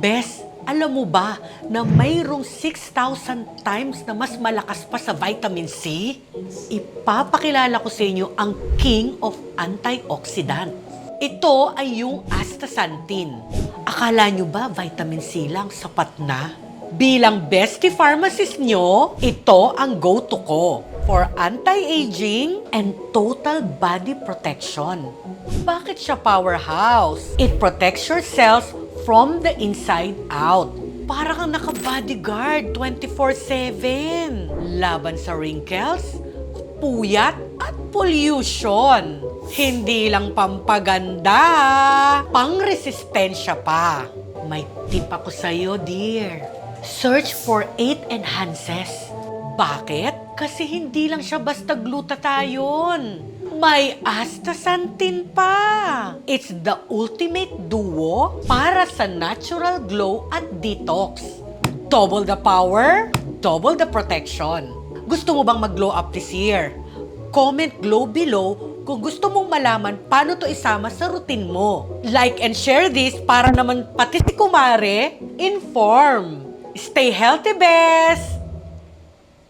Bes, alam mo ba na mayroong 6,000 times na mas malakas pa sa vitamin C? Ipapakilala ko sa inyo ang King of Antioxidant. Ito ay yung astaxanthin. Akala nyo ba vitamin C lang sapat na? Bilang bestie pharmacist nyo, ito ang go-to ko for anti-aging and total body protection. Bakit siya powerhouse? It protects your cells from the inside out. Para kang naka-bodyguard 24/7. Laban sa wrinkles, puyat at pollution. Hindi lang pampaganda, pangresistensya pa. May tip ako sa'yo, dear. Search for 8 enhances. Bakit? Kasi hindi lang siya basta glutathione. May astaxanthin pa. It's the ultimate duo para sa natural glow at detox. Double the power, double the protection. Gusto mo bang mag-glow up this year? Comment glow below kung gusto mong malaman paano to isama sa routine mo. Like and share this para naman pati si Kumare inform. Stay healthy, best!